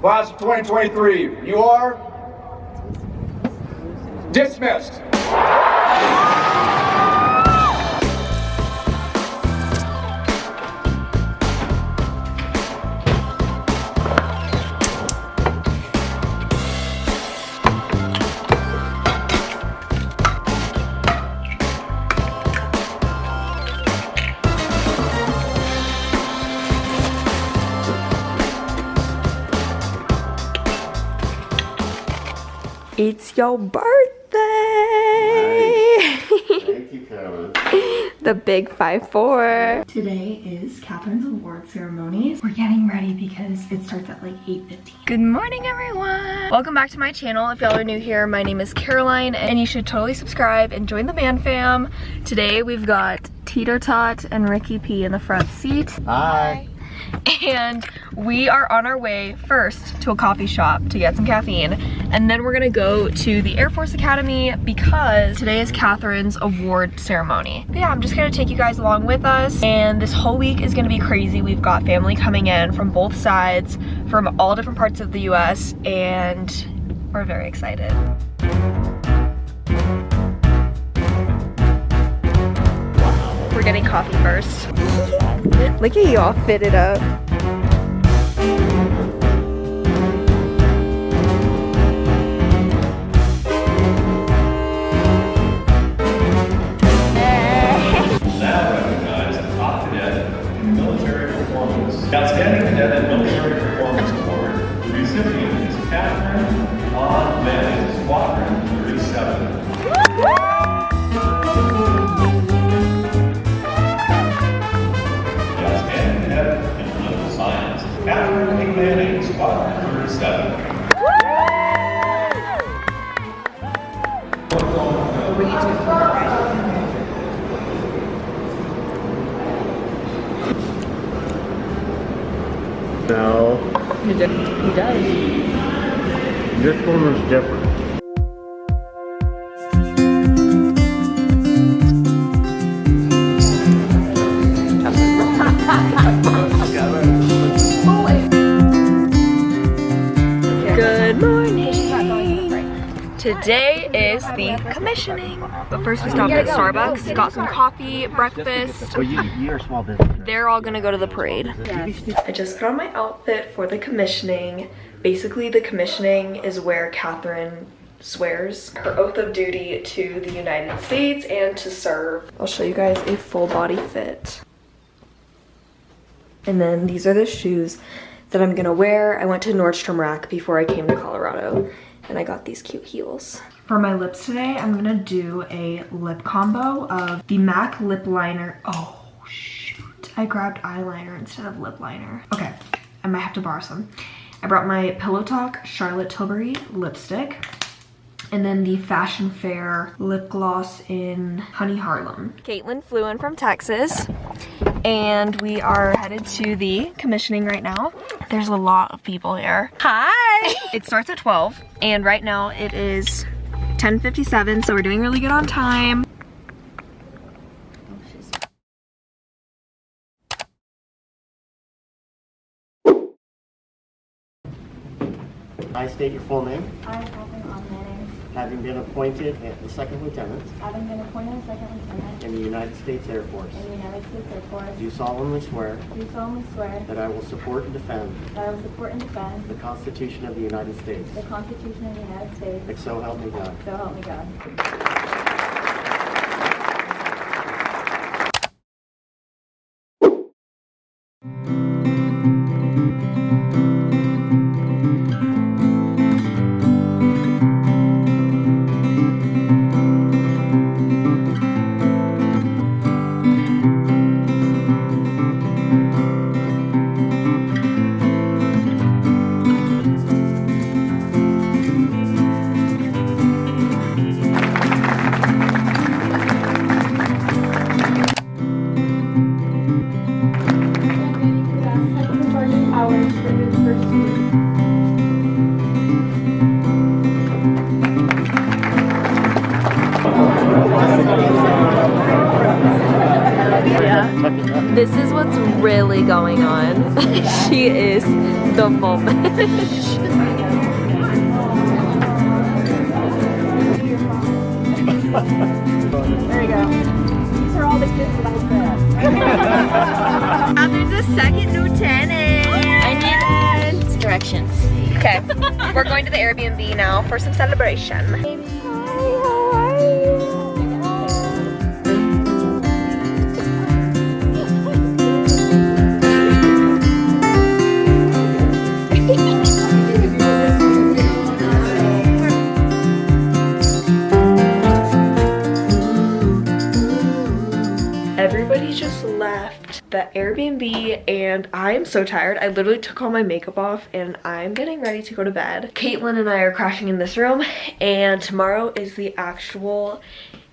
Class of 2023, you are dismissed. It's your birthday! Nice. Thank you, Kevin. The big 5-4. Today is Catherine's award ceremony. We're getting ready because it starts at like 8:15. Good morning, everyone! Welcome back to my channel. If y'all are new here, my name is Caroline and you should totally subscribe and join the man fam. Today we've got Tito Tot and Ricky P in the front seat. Hi. And we are on our way first to a coffee shop to get some caffeine, and then we're gonna go to the Air Force Academy because today is Catherine's award ceremony. But yeah, I'm just gonna take you guys along with us, and this whole week is gonna be crazy. We've got family coming in from both sides, from all different parts of the US, and we're very excited. We're getting coffee first. Look at you all fitted up. Now recognize the top cadet in military performance. The Outstanding Cadet in Military Performance Award. The recipient is Catherine on Manning, Squadron 37. Catherine Manning, Squadron 37. No, He does. this one was different. Good morning! Today is the commissioning. But first we stopped at Starbucks, got some coffee, breakfast. Well, you're a small business. They're all gonna go to the parade. I just put on my outfit for the commissioning. Basically, the commissioning is where Catherine swears her oath of duty to the United States and to serve. I'll show you guys a full body fit. And then these are the shoes that I'm gonna wear. I went to Nordstrom Rack before I came to Colorado and I got these cute heels. For my lips today, I'm gonna do a lip combo of the MAC lip liner. Oh shoot, I grabbed eyeliner instead of lip liner. Okay, I might have to borrow some. I brought my Pillow Talk Charlotte Tilbury lipstick, and then the Fashion Fair lip gloss in Honey Harlem. Caitlin flew in from Texas, and we are headed to the commissioning right now. There's a lot of people here. Hi! It starts at 12, and right now it is 10:57, so we're doing really good on time. I state your full name. I, Catherine Manning, Having been appointed the second lieutenant having been appointed as second lieutenant in the United States Air Force, in the United States Air Force, do solemnly swear do solemnly swear that I will support and defend that I will support and defend the Constitution of the United States. the Constitution of the United States, And so help me God. so help me God. This is what's really going on. She is the moment. There you go. These are all the kids that I said. There's a second lieutenant. I need directions. Okay, we're going to the Airbnb now for some celebration. Everybody just left the Airbnb and I am so tired. I literally took all my makeup off and I'm getting ready to go to bed. Caitlin and I are crashing in this room and tomorrow is the actual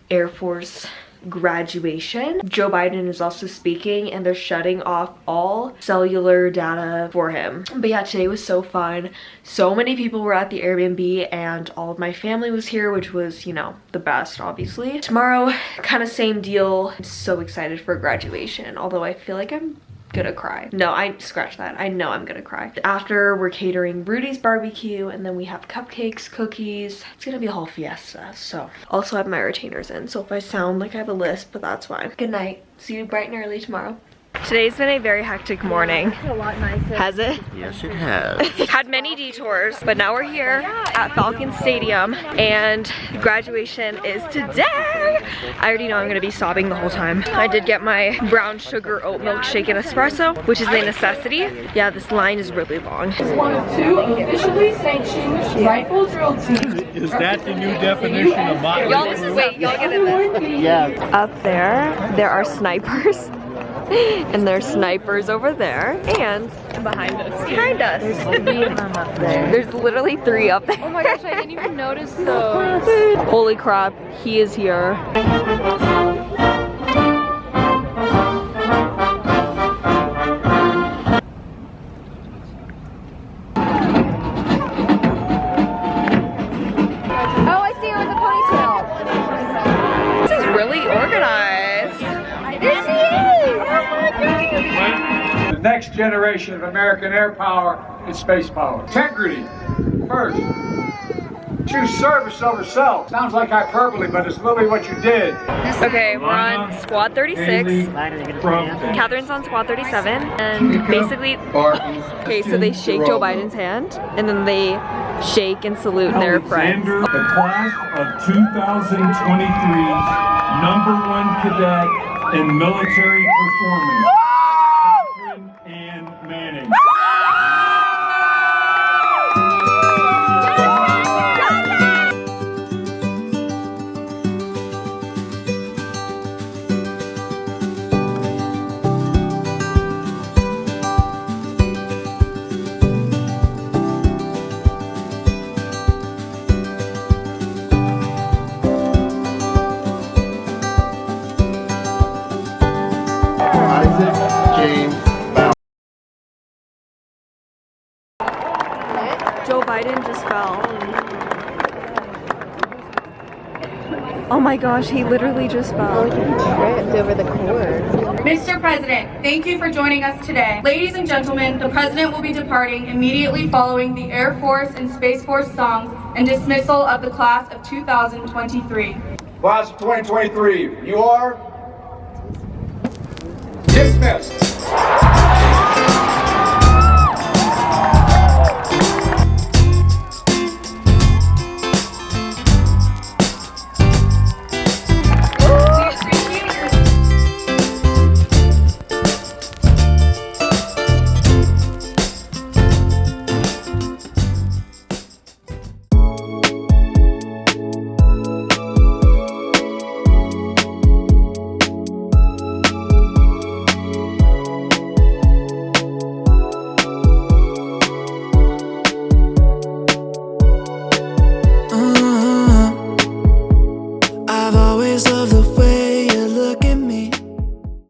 Air Force graduation. Joe Biden is also speaking and they're shutting off all cellular data for him. But yeah, today was so fun. So many people were at the Airbnb and all of my family was here, which was, you know, the best obviously. Tomorrow, kind of same deal. I'm so excited for graduation, although I feel like I'm gonna cry. No, I scratch that. I know I'm gonna cry. After, we're catering Rudy's barbecue and then we have cupcakes, cookies. It's gonna be a whole fiesta. So also have my retainers in, so if I sound like I have a lisp, but that's fine. Good night. See you bright and early tomorrow. Today's been a very hectic morning. A lot nicer. Has it? Yes, it has. Had many detours, but now we're here at Falcon Stadium and graduation is today. I already know I'm gonna be sobbing the whole time. I did get my brown sugar oat milk shake and espresso, which is a necessity. Yeah, this line is really long. One of two officially sanctioned rifle drill teams. Is that the new definition of motley? Y'all, wait, y'all get in this. Yeah. Up there are snipers. And there's snipers over there and behind us. There's 3 of them up there. There's literally 3 up there. Oh my gosh, I didn't even notice those. Holy crap, he is here. Oh, I see her with a ponytail. This is really organized. There she is! The next generation of American air power and space power. Integrity first. Choose service over self. Sounds like hyperbole, but it's literally what you did. Okay, we're on squad 36. Catherine's on squad 37. And basically, okay, so they shake Joe Biden's hand and then they shake and salute their friends. The class of 2023's #1 cadet in military performance, Catherine Ann Manning. Joe Biden just fell. Oh my gosh, he literally just fell. Tripped over the cord. Mr. President, thank you for joining us today. Ladies and gentlemen, the President will be departing immediately following the Air Force and Space Force songs and dismissal of the class of 2023. Class of 2023, you are dismissed.